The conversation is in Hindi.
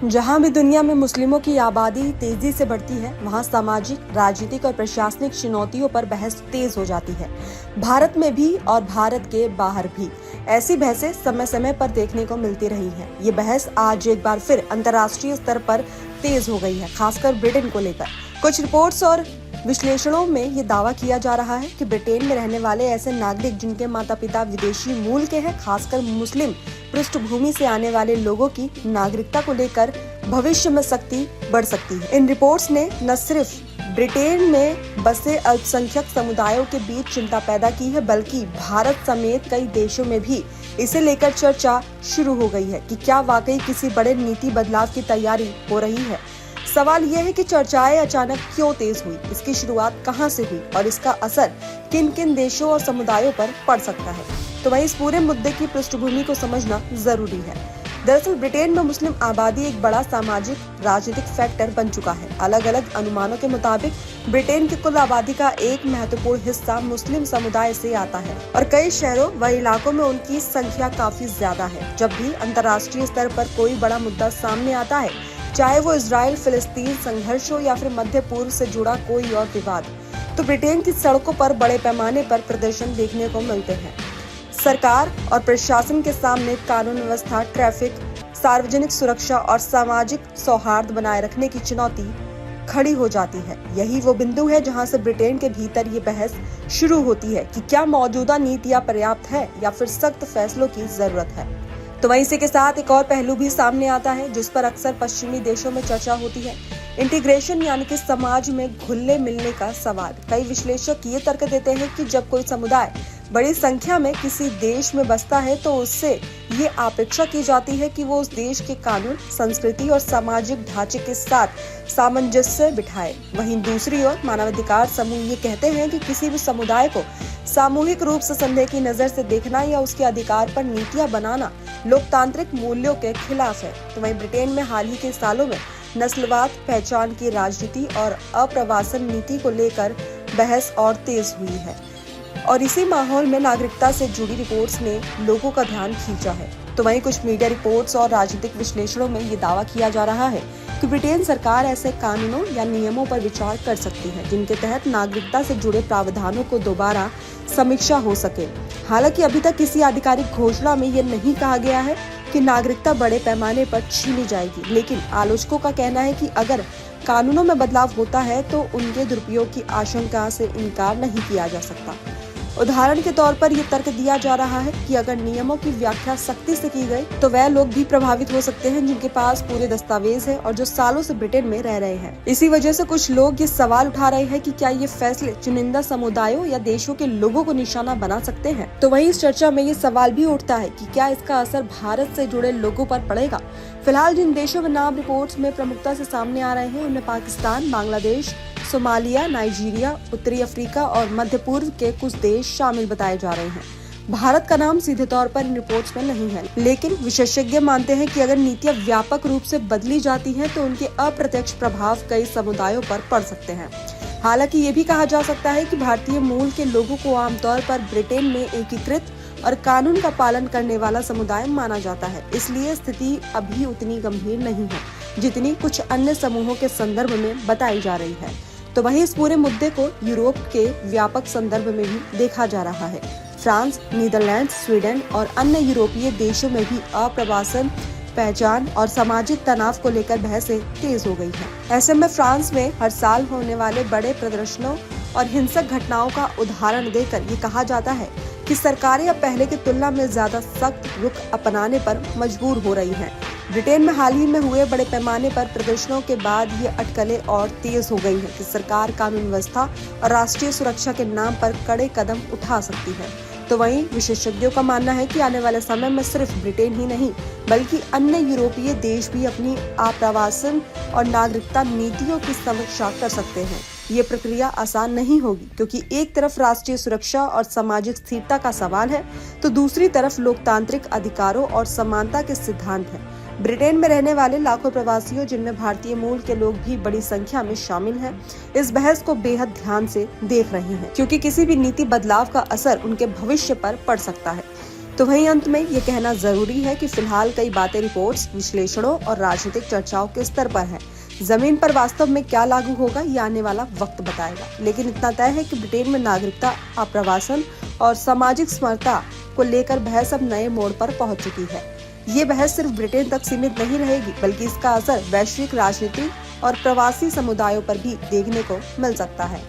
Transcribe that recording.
जहां भी दुनिया में मुस्लिमों की आबादी तेजी से बढ़ती है, वहां सामाजिक, राजनीतिक और प्रशासनिक चुनौतियों पर बहस तेज हो जाती है। भारत में भी और भारत के बाहर भी ऐसी बहसें समय समय पर देखने को मिलती रही हैं। ये बहस आज एक बार फिर अंतर्राष्ट्रीय स्तर पर तेज हो गई है, खासकर ब्रिटेन को लेकर। कुछ रिपोर्ट्स और विश्लेषणों में ये दावा किया जा रहा है कि ब्रिटेन में रहने वाले ऐसे नागरिक जिनके माता पिता विदेशी मूल के हैं, खासकर मुस्लिम पृष्ठभूमि से आने वाले लोगों की नागरिकता को लेकर भविष्य में सख्ती बढ़ सकती है। इन रिपोर्ट्स ने न सिर्फ ब्रिटेन में बसे अल्पसंख्यक समुदायों के बीच चिंता पैदा की है, बल्कि भारत समेत कई देशों में भी इसे लेकर चर्चा शुरू हो गई है कि क्या वाकई किसी बड़े नीति बदलाव की तैयारी हो रही है। सवाल यह है कि चर्चाएं अचानक क्यों तेज हुई, इसकी शुरुआत कहां से हुई और इसका असर किन किन देशों और समुदायों पर पड़ सकता है। तो वहीं इस पूरे मुद्दे की पृष्ठभूमि को समझना जरूरी है। दरअसल ब्रिटेन में मुस्लिम आबादी एक बड़ा सामाजिक राजनीतिक फैक्टर बन चुका है। अलग अलग अनुमानों के मुताबिक ब्रिटेन की कुल आबादी का एक महत्वपूर्ण हिस्सा मुस्लिम समुदाय से आता है और कई शहरों व इलाकों में उनकी संख्या काफी ज्यादा है। जब भी अंतर्राष्ट्रीय स्तर पर कोई बड़ा मुद्दा सामने आता है, चाहे वो इजराइल फिलिस्तीन संघर्ष हो या फिर मध्य पूर्व से जुड़ा कोई और विवाद, तो ब्रिटेन की सड़कों पर बड़े पैमाने पर प्रदर्शन देखने को मिलते हैं। सरकार और प्रशासन के सामने कानून व्यवस्था, ट्रैफिक, सार्वजनिक सुरक्षा और सामाजिक सौहार्द बनाए रखने की चुनौती खड़ी हो जाती है। यही वो बिंदु है जहां से ब्रिटेन के भीतर ये बहस शुरू होती है कि क्या मौजूदा नीतियां पर्याप्त है या फिर सख्त फैसलों की जरूरत है। तो वहीं इसी के साथ एक और पहलू भी सामने आता है जिस पर अक्सर पश्चिमी देशों में चर्चा होती है, इंटीग्रेशन यानी कि समाज में घुलने मिलने का सवाल। कई विश्लेषक ये तर्क देते हैं कि जब कोई समुदाय बड़ी संख्या में किसी देश में बसता है तो उससे ये अपेक्षा की जाती है कि वो उस देश के कानून, संस्कृति और सामाजिक ढांचे के साथ सामंजस्य बिठाए। वहीं दूसरी ओर मानवाधिकार समूह ये कहते हैं कि किसी भी समुदाय को सामूहिक रूप से संदेह की नजर से देखना या उसके अधिकार पर नीतियां बनाना लोकतांत्रिक मूल्यों के खिलाफ है। तो वहीं ब्रिटेन में हाल ही के सालों में नस्लवाद, पहचान की राजनीति और अप्रवासन नीति को लेकर बहस और तेज हुई है और इसी माहौल में नागरिकता से जुड़ी रिपोर्ट्स ने लोगों का ध्यान खींचा है। तो वहीं कुछ मीडिया रिपोर्ट्स और राजनीतिक विश्लेषणों में ये दावा किया जा रहा है कि ब्रिटेन सरकार ऐसे कानूनों या नियमों पर विचार कर सकती है जिनके तहत नागरिकता से जुड़े प्रावधानों को दोबारा समीक्षा हो सके। हालांकि अभी तक किसी आधिकारिक घोषणा में ये नहीं कहा गया है कि नागरिकता बड़े पैमाने पर छीनी जाएगी, लेकिन आलोचकों का कहना है कि अगर कानूनों में बदलाव होता है तो उनके दुरुपयोग की आशंका से इनकार नहीं किया जा सकता। उदाहरण के तौर पर यह तर्क दिया जा रहा है कि अगर नियमों की व्याख्या सख्ती से की गई तो वह लोग भी प्रभावित हो सकते हैं जिनके पास पूरे दस्तावेज है और जो सालों से ब्रिटेन में रह रहे हैं। इसी वजह से कुछ लोग ये सवाल उठा रहे हैं कि क्या ये फैसले चुनिंदा समुदायों या देशों के लोगों को निशाना बना सकते हैं। तो वहीं इस चर्चा में ये सवाल भी उठता है कि क्या इसका असर भारत से जुड़े लोगों पर पड़ेगा। फिलहाल जिन देशों के नाम रिपोर्ट्स में प्रमुखता से सामने आ रहे हैं उनमें पाकिस्तान, बांग्लादेश, सोमालिया, नाइजीरिया, उत्तरी अफ्रीका और मध्य पूर्व के कुछ देश शामिल बताए जा रहे हैं। भारत का नाम सीधे तौर पर इन रिपोर्ट्स में नहीं है, लेकिन विशेषज्ञ मानते हैं कि अगर नीतियां व्यापक रूप से बदली जाती हैं तो उनके अप्रत्यक्ष प्रभाव कई समुदायों पर पड़ सकते हैं। हालांकि ये भी कहा जा सकता है कि भारतीय मूल के लोगों को आमतौर पर ब्रिटेन में एकीकृत और कानून का पालन करने वाला समुदाय माना जाता है, इसलिए स्थिति अभी उतनी गंभीर नहीं है जितनी कुछ अन्य समूहों के संदर्भ में बताई जा रही है। तो वहीं इस पूरे मुद्दे को यूरोप के व्यापक संदर्भ में भी देखा जा रहा है। फ्रांस, नीदरलैंड, स्वीडन और अन्य यूरोपीय देशों में भी अप्रवासन, पहचान और सामाजिक तनाव को लेकर बहसें तेज हो गई हैं। ऐसे में फ्रांस में हर साल होने वाले बड़े प्रदर्शनों और हिंसक घटनाओं का उदाहरण देकर ये कहा जाता है कि सरकारें अब पहले की तुलना में ज्यादा सख्त रुख अपनाने पर मजबूर हो रही हैं। ब्रिटेन में हाल ही में हुए बड़े पैमाने पर प्रदर्शनों के बाद ये अटकलें और तेज हो गई हैं कि सरकार कानून व्यवस्था और राष्ट्रीय सुरक्षा के नाम पर कड़े कदम उठा सकती है। तो वहीं विशेषज्ञों का मानना है कि आने वाले समय में सिर्फ ब्रिटेन ही नहीं बल्कि अन्य यूरोपीय देश भी अपनी आप्रवासन और नागरिकता नीतियों की समीक्षा कर सकते हैं। ये प्रक्रिया आसान नहीं होगी क्योंकि एक तरफ राष्ट्रीय सुरक्षा और सामाजिक स्थिरता का सवाल है तो दूसरी तरफ लोकतांत्रिक अधिकारों और समानता के सिद्धांत हैं। ब्रिटेन में रहने वाले लाखों प्रवासियों जिनमें भारतीय मूल के लोग भी बड़ी संख्या में शामिल हैं, इस बहस को बेहद ध्यान से देख रहे हैं क्योंकि किसी भी नीति बदलाव का असर उनके भविष्य पर पड़ सकता है। तो वहीं अंत में ये कहना जरूरी है कि फिलहाल कई बातें रिपोर्ट्स, विश्लेषणों और राजनीतिक चर्चाओं के स्तर पर हैं। जमीन पर वास्तव में क्या लागू होगा ये आने वाला वक्त बताएगा। लेकिन इतना तय है कि ब्रिटेन में नागरिकता, आप्रवासन और सामाजिक समरसता को लेकर बहस अब नए मोड़ पर पहुंच चुकी है। ये बहस सिर्फ ब्रिटेन तक सीमित नहीं रहेगी, बल्कि इसका असर वैश्विक राजनीति और प्रवासी समुदायों पर भी देखने को मिल सकता है।